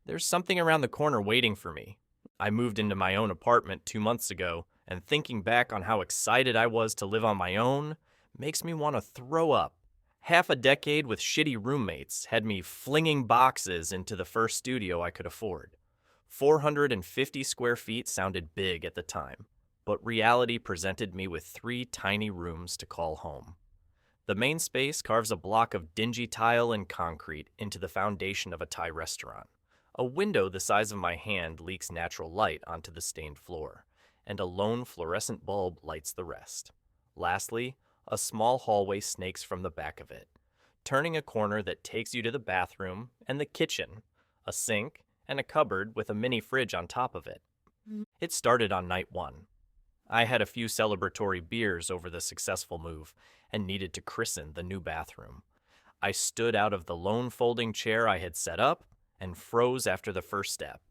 There's something around the corner waiting for me. I moved into my own apartment 2 months ago, and thinking back on how excited I was to live on my own makes me want to throw up. Half a decade with shitty roommates had me flinging boxes into the first studio I could afford. 450 square feet sounded big at the time, but reality presented me with three tiny rooms to call home. The main space carves a block of dingy tile and concrete into the foundation of a Thai restaurant. A window the size of my hand leaks natural light onto the stained floor, and a lone fluorescent bulb lights the rest. Lastly, a small hallway snakes from the back of it, turning a corner that takes you to the bathroom and the kitchen, a sink, and a cupboard with a mini fridge on top of it. It started on night one. I had a few celebratory beers over the successful move and needed to christen the new bathroom. I stood out of the lone folding chair I had set up and froze after the first step,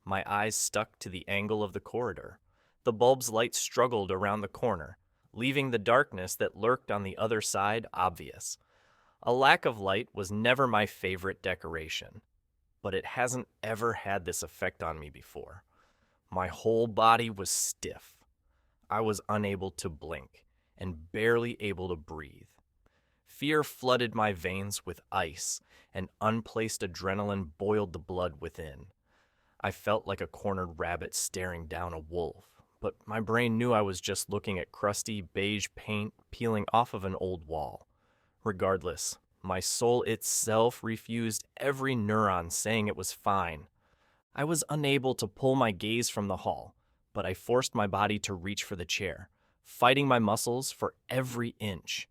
my eyes stuck to the angle of the corridor. The bulb's light struggled around the corner, leaving the darkness that lurked on the other side obvious. A lack of light was never my favorite decoration, but it hasn't ever had this effect on me before. My whole body was stiff. I was unable to blink and barely able to breathe. Fear flooded my veins with ice, and unplaced adrenaline boiled the blood within. I felt like a cornered rabbit staring down a wolf, but my brain knew I was just looking at crusty beige paint peeling off of an old wall. Regardless, my soul itself refused every neuron saying it was fine. I was unable to pull my gaze from the hall, but I forced my body to reach for the chair, fighting my muscles for every inch.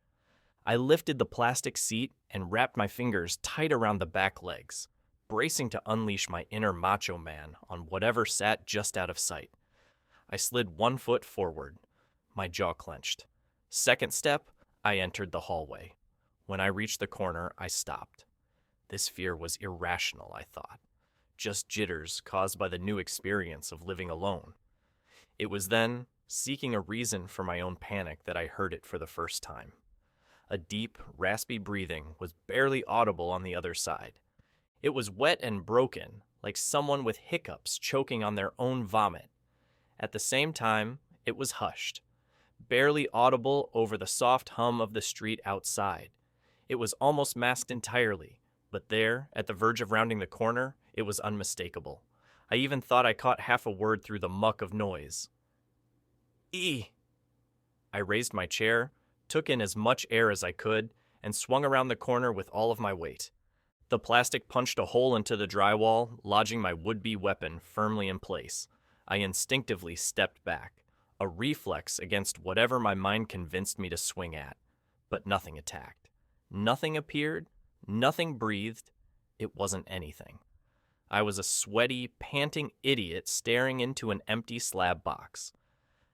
I lifted the plastic seat and wrapped my fingers tight around the back legs, bracing to unleash my inner macho man on whatever sat just out of sight. I slid 1 foot forward, my jaw clenched. Second step, I entered the hallway. When I reached the corner, I stopped. This fear was irrational, I thought. Just jitters caused by the new experience of living alone. It was then, seeking a reason for my own panic, that I heard it for the first time. A deep, raspy breathing was barely audible on the other side. It was wet and broken, like someone with hiccups choking on their own vomit. At the same time, it was hushed, barely audible over the soft hum of the street outside. It was almost masked entirely, but there, at the verge of rounding the corner, it was unmistakable. I even thought I caught half a word through the muck of noise. E. I raised my chair, took in as much air as I could, and swung around the corner with all of my weight. The plastic punched a hole into the drywall, lodging my would-be weapon firmly in place. I instinctively stepped back, a reflex against whatever my mind convinced me to swing at. But nothing attacked. Nothing appeared. Nothing breathed. It wasn't anything. I was a sweaty, panting idiot staring into an empty slab box.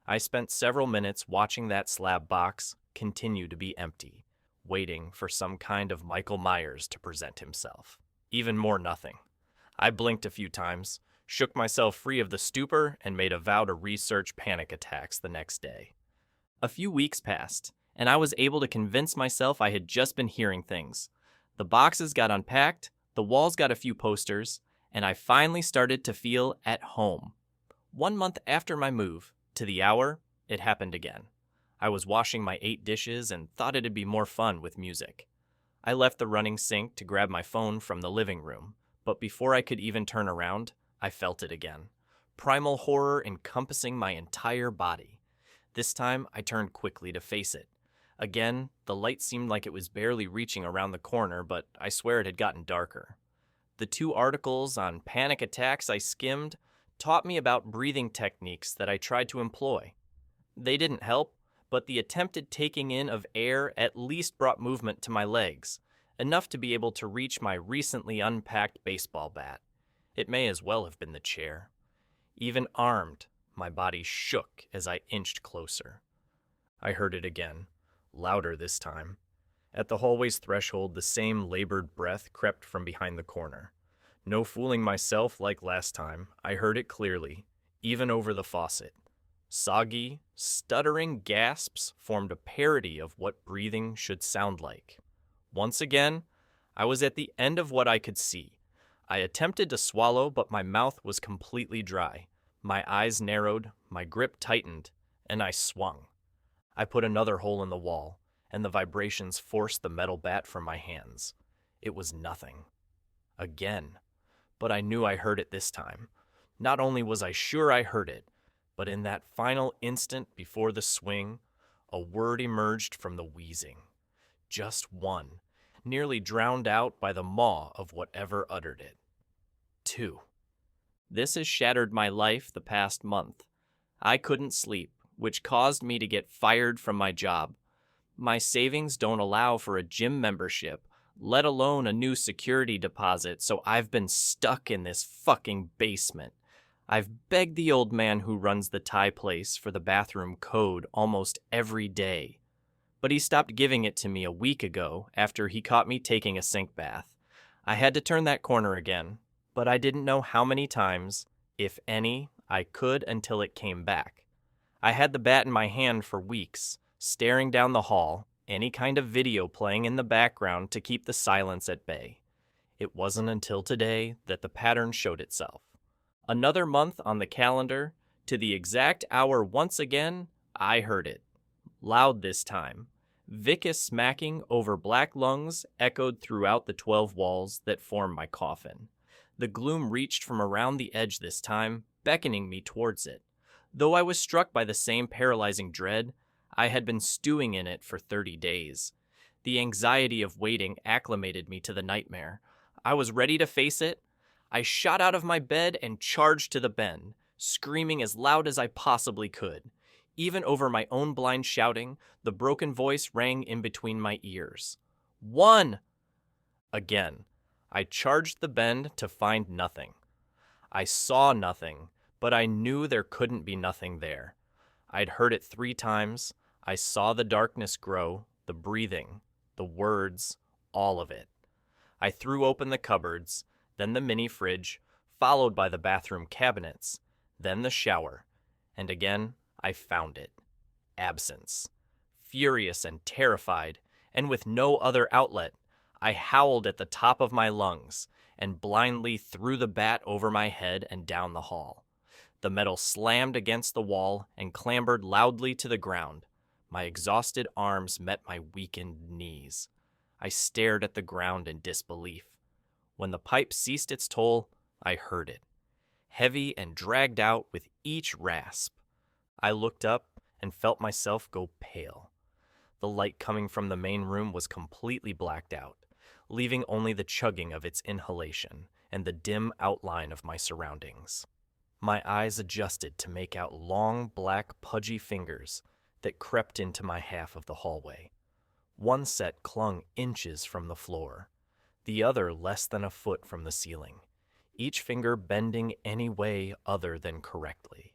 I spent several minutes watching that slab box continue to be empty, waiting for some kind of Michael Myers to present himself. Even more nothing. I blinked a few times, shook myself free of the stupor, and made a vow to research panic attacks the next day. A few weeks passed, and I was able to convince myself I had just been hearing things. The boxes got unpacked, the walls got a few posters, and I finally started to feel at home. 1 month after my move, to the hour, it happened again. I was washing my 8 dishes and thought it'd be more fun with music. I left the running sink to grab my phone from the living room, but before I could even turn around, I felt it again. Primal horror encompassing my entire body. This time, I turned quickly to face it. Again, the light seemed like it was barely reaching around the corner, but I swear it had gotten darker. The 2 articles on panic attacks I skimmed taught me about breathing techniques that I tried to employ. They didn't help, but the attempted taking in of air at least brought movement to my legs, enough to be able to reach my recently unpacked baseball bat. It may as well have been the chair. Even armed, my body shook as I inched closer. I heard it again, louder this time. At the hallway's threshold, the same labored breath crept from behind the corner. No fooling myself like last time, I heard it clearly, even over the faucet. Soggy, stuttering gasps formed a parody of what breathing should sound like. Once again, I was at the end of what I could see. I attempted to swallow, but my mouth was completely dry. My eyes narrowed, my grip tightened, and I swung. I put another hole in the wall, and the vibrations forced the metal bat from my hands. It was nothing. Again. But I knew I heard it this time. Not only was I sure I heard it, but in that final instant before the swing, a word emerged from the wheezing. Just one, nearly drowned out by the maw of whatever uttered it. 2. This has shattered my life the past month. I couldn't sleep, which caused me to get fired from my job. My savings don't allow for a gym membership, let alone a new security deposit, so I've been stuck in this fucking basement. I've begged the old man who runs the Thai place for the bathroom code almost every day. But he stopped giving it to me a week ago after he caught me taking a sink bath. I had to turn that corner again, but I didn't know how many times, if any, I could until it came back. I had the bat in my hand for weeks, staring down the hall, any kind of video playing in the background to keep the silence at bay. It wasn't until today that the pattern showed itself. Another month on the calendar, to the exact hour once again, I heard it. Loud this time. Vicus smacking over black lungs echoed throughout the 12 walls that form my coffin. The gloom reached from around the edge this time, beckoning me towards it. Though I was struck by the same paralyzing dread, I had been stewing in it for 30 days. The anxiety of waiting acclimated me to the nightmare. I was ready to face it. I shot out of my bed and charged to the bend, screaming as loud as I possibly could. Even over my own blind shouting, the broken voice rang in between my ears. 1! Again, I charged the bend to find nothing. I saw nothing, but I knew there couldn't be nothing there. I'd heard it 3 times. I saw the darkness grow, the breathing, the words, all of it. I threw open the cupboards, then the mini fridge, followed by the bathroom cabinets, then the shower, and again I found it. Absence. Furious and terrified, and with no other outlet, I howled at the top of my lungs and blindly threw the bat over my head and down the hall. The metal slammed against the wall and clambered loudly to the ground. My exhausted arms met my weakened knees. I stared at the ground in disbelief. When the pipe ceased its toll, I heard it, heavy and dragged out with each rasp. I looked up and felt myself go pale. The light coming from the main room was completely blacked out, leaving only the chugging of its inhalation and the dim outline of my surroundings. My eyes adjusted to make out long, black, pudgy fingers that crept into my half of the hallway. One set clung inches from the floor, the other less than a foot from the ceiling, each finger bending any way other than correctly.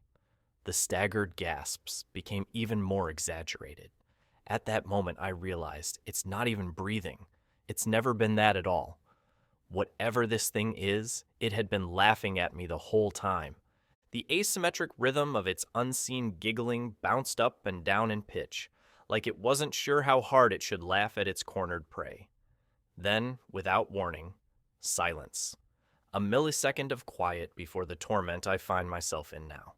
The staggered gasps became even more exaggerated. At that moment, I realized it's not even breathing. It's never been that at all. Whatever this thing is, it had been laughing at me the whole time. The asymmetric rhythm of its unseen giggling bounced up and down in pitch, like it wasn't sure how hard it should laugh at its cornered prey. Then, without warning, silence. A millisecond of quiet before the torment I find myself in now.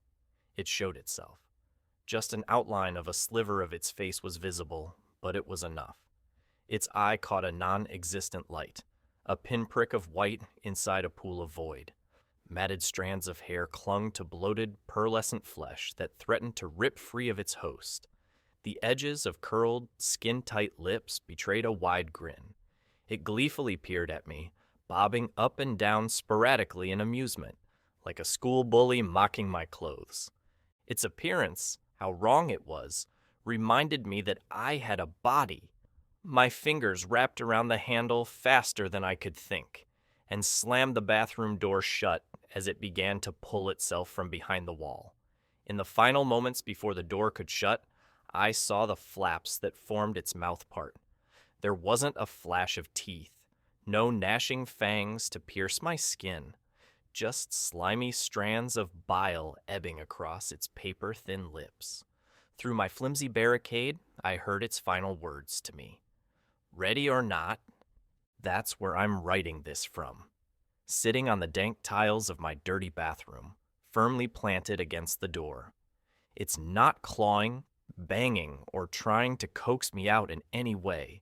It showed itself. Just an outline of a sliver of its face was visible, but it was enough. Its eye caught a non-existent light, a pinprick of white inside a pool of void. Matted strands of hair clung to bloated, pearlescent flesh that threatened to rip free of its host. The edges of curled, skin-tight lips betrayed a wide grin. It gleefully peered at me, bobbing up and down sporadically in amusement, like a school bully mocking my clothes. Its appearance, how wrong it was, reminded me that I had a body. My fingers wrapped around the handle faster than I could think, and slammed the bathroom door shut as it began to pull itself from behind the wall. In the final moments before the door could shut, I saw the flaps that formed its mouth part. There wasn't a flash of teeth, no gnashing fangs to pierce my skin, just slimy strands of bile ebbing across its paper-thin lips. Through my flimsy barricade, I heard its final words to me. Ready or not, that's where I'm writing this from. sitting on the dank tiles of my dirty bathroom, firmly planted against the door. It's not clawing, banging, or trying to coax me out in any way.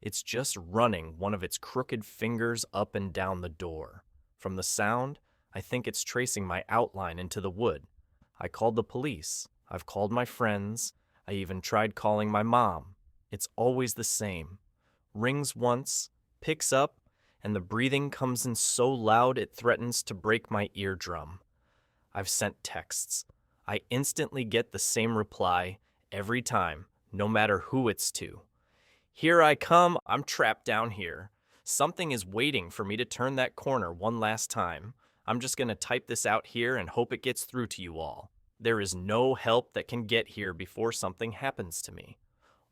It's just running one of its crooked fingers up and down the door. From the sound, I think it's tracing my outline into the wood. I called the police. I've called my friends. I even tried calling my mom. It's always the same. Rings once, picks up, and the breathing comes in so loud it threatens to break my eardrum. I've sent texts. I instantly get the same reply every time, no matter who it's to. Here I come, I'm trapped down here. Something is waiting for me to turn that corner one last time. I'm just going to type this out here and hope it gets through to you all. There is no help that can get here before something happens to me.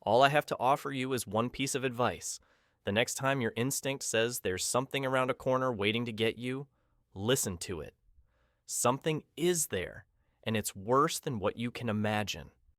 All I have to offer you is one piece of advice. The next time your instinct says there's something around a corner waiting to get you, listen to it. Something is there, and it's worse than what you can imagine.